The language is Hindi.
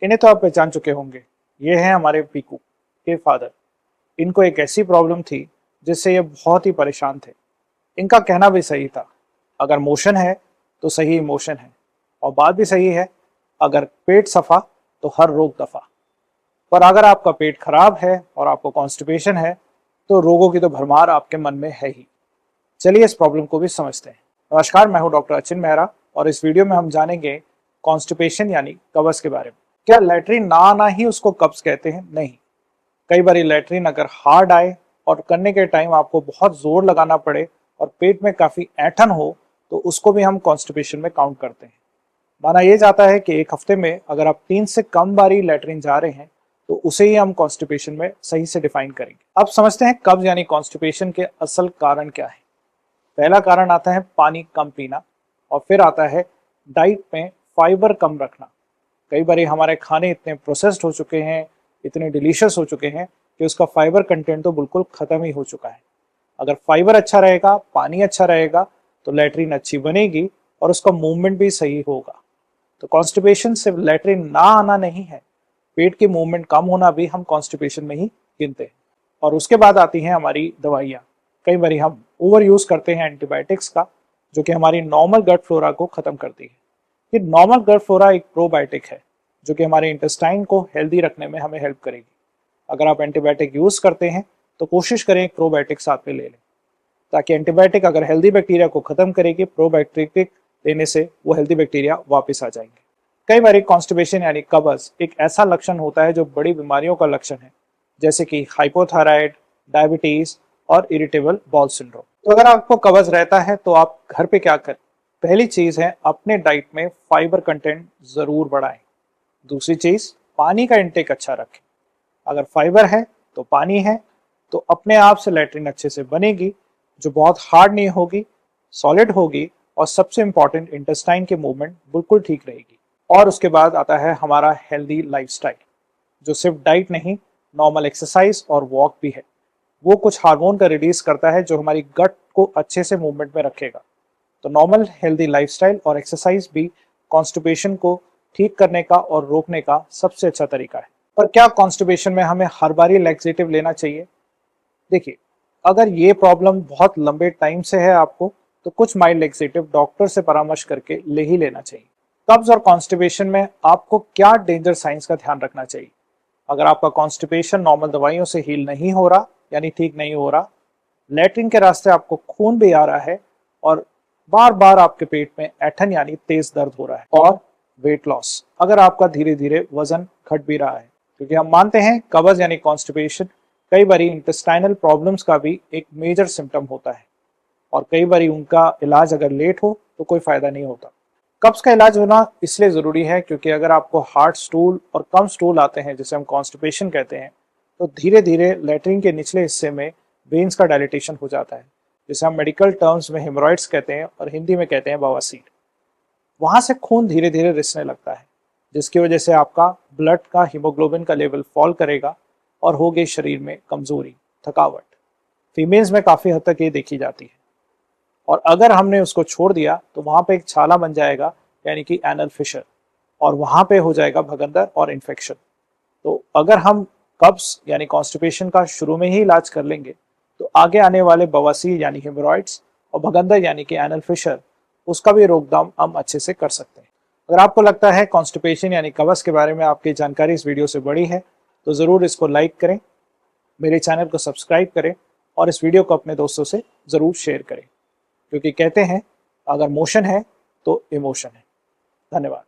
इन्हें तो आप पहचान चुके होंगे, ये हैं हमारे पीकू के फादर। इनको एक ऐसी प्रॉब्लम थी जिससे ये बहुत ही परेशान थे। इनका कहना भी सही था, अगर मोशन है तो सही इमोशन है, और बात भी सही है, अगर पेट सफा तो हर रोग दफा। पर अगर आपका पेट खराब है और आपको कॉन्स्टिपेशन है तो रोगों की तो भरमार आपके मन में है ही। चलिए इस प्रॉब्लम को भी समझते हैं। नमस्कार, मैं हूं डॉक्टर अचिन मेहरा और इस वीडियो में हम जानेंगे कॉन्स्टिपेशन यानी कब्ज के बारे में। क्या लैट्रिन ना आना ही उसको कब्ज कहते हैं? नहीं। कई बार लैट्रिन अगर हार्ड आए और करने के टाइम आपको बहुत जोर लगाना पड़े और पेट में काफी ऐंठन हो तो उसको भी हम कॉन्स्टिपेशन में काउंट करते हैं। माना यह जाता है कि एक हफ्ते में अगर आप 3 से कम बारी लैट्रिन जा रहे हैं तो उसे ही हम कॉन्स्टिपेशन में सही से डिफाइन करेंगे। अब समझते हैं कब्ज यानी कॉन्स्टिपेशन के असल कारण क्या है। पहला कारण आता है पानी कम पीना, और फिर आता है डाइट में फाइबर कम रखना। कई बार हमारे खाने इतने प्रोसेस्ड हो चुके हैं, इतने डिलीशियस हो चुके हैं कि उसका फाइबर कंटेंट तो बिल्कुल खत्म ही हो चुका है। अगर फाइबर अच्छा रहेगा, पानी अच्छा रहेगा, तो लैट्रिन अच्छी बनेगी और उसका मूवमेंट भी सही होगा। तो कॉन्स्टिपेशन सिर्फ लैट्रिन ना आना नहीं है, पेट की मूवमेंट कम होना भी हम कॉन्स्टिपेशन में ही गिनते हैं। और उसके बाद आती हैं हमारी दवाइयाँ। कई बार हम ओवर यूज करते हैं एंटीबायोटिक्स का, जो कि हमारी नॉर्मल गट फ्लोरा को खत्म करती है। ये नॉर्मल गट फ्लोरा एक प्रोबायोटिक है जो कि हमारे इंटेस्टाइन को हेल्दी रखने में हमें हेल्प करेगी। अगर आप एंटीबायोटिक यूज करते हैं तो कोशिश करें एक प्रोबायोटिक साथ में ले लें, ताकि एंटीबायोटिक अगर हेल्दी बैक्टीरिया को खत्म करेगी, प्रोबायोटिक लेने से वो हेल्दी बैक्टीरिया वापस आ जाएंगे। कई बार कॉन्स्टिपेशन यानी कब्ज एक ऐसा लक्षण होता है जो बड़ी बीमारियों का लक्षण है, जैसे कि हाइपोथायराइड, डायबिटीज और इरिटेबल बाउल सिंड्रोम। तो अगर आपको कब्ज रहता है तो आप घर पे क्या करें? पहली चीज है, अपने डाइट में फाइबर कंटेंट जरूर बढ़ाएं। दूसरी चीज, पानी का इंटेक अच्छा रखें। अगर फाइबर है तो पानी है तो अपने आप से लैट्रिन अच्छे से बनेगी, जो बहुत हार्ड नहीं होगी, सॉलिड होगी, और सबसे इंपॉर्टेंट इंटेस्टाइन की मूवमेंट बिल्कुल ठीक रहेगी। और उसके बाद आता है हमारा हेल्दी लाइफस्टाइल, जो सिर्फ डाइट नहीं, नॉर्मल एक्सरसाइज और वॉक भी है। वो कुछ हार्मोन का रिलीज करता है जो हमारी गट को अच्छे से मूवमेंट में रखेगा। तो नॉर्मल हेल्दी लाइफस्टाइल और एक्सरसाइज भी कॉन्स्टिपेशन को ठीक करने का और रोकने का सबसे अच्छा तरीका है। पर क्या कॉन्स्टिपेशन में हमें हर बार लैक्सेटिव लेना चाहिए? देखिए, अगर ये प्रॉब्लम बहुत लंबे टाइम से है आपको, तो कुछ माइल्ड लैक्सेटिव डॉक्टर से परामर्श करके ले ही लेना चाहिए। कब्ज और कॉन्स्टिपेशन में आपको क्या डेंजर साइंस का ध्यान रखना चाहिए? अगर आपका कॉन्स्टिपेशन नॉर्मल दवाइयों से हील नहीं हो रहा, यानी ठीक नहीं हो रहा, लैट्रिन के रास्ते आपको खून भी आ रहा है, और बार बार आपके पेट में ऐठन यानी तेज दर्द हो रहा है, और वेट लॉस, अगर आपका धीरे धीरे वजन घट भी रहा है, क्योंकि हम मानते हैं कब्ज यानी कॉन्स्टिपेशन कई बार इंटेस्टाइनल प्रॉब्लम्स का भी एक मेजर सिम्टम होता है, और कई बार उनका इलाज अगर लेट हो तो कोई फायदा नहीं होता। कब्ज का इलाज होना इसलिए जरूरी है क्योंकि अगर आपको हार्ड स्टूल और कम स्टूल आते हैं, जिसे हम कॉन्स्टिपेशन कहते हैं, तो धीरे धीरे लैट्रिन के निचले हिस्से में वेन्स का डायलिटेशन हो जाता है, जिसे हम मेडिकल टर्म्स में हेमोरॉइड्स कहते हैं और हिंदी में कहते हैं बवासीर। वहां से खून धीरे धीरे रिसने लगता है, जिसकी वजह से आपका ब्लड का हीमोग्लोबिन का लेवल फॉल करेगा और होगी शरीर में कमजोरी, थकावट। फीमेल्स में काफी हद तक ये देखी जाती है। और अगर हमने उसको छोड़ दिया तो वहां पे एक छाला बन जाएगा, यानी कि एनल फिशर, और वहां पे हो जाएगा भगंदर और इन्फेक्शन। तो अगर हम कब्ज यानी कॉन्स्टिपेशन का शुरू में ही इलाज कर लेंगे तो आगे आने वाले बवासीर यानी हेमोरॉइड्स और भगंदर यानी कि एनल फिशर, उसका भी रोकथाम हम अच्छे से कर सकते हैं। अगर आपको लगता है कॉन्स्टिपेशन यानी कब्ज के बारे में आपकी जानकारी इस वीडियो से बड़ी है तो ज़रूर इसको लाइक करें, मेरे चैनल को सब्सक्राइब करें और इस वीडियो को अपने दोस्तों से ज़रूर शेयर करें, क्योंकि कहते हैं अगर मोशन है तो इमोशन है। धन्यवाद।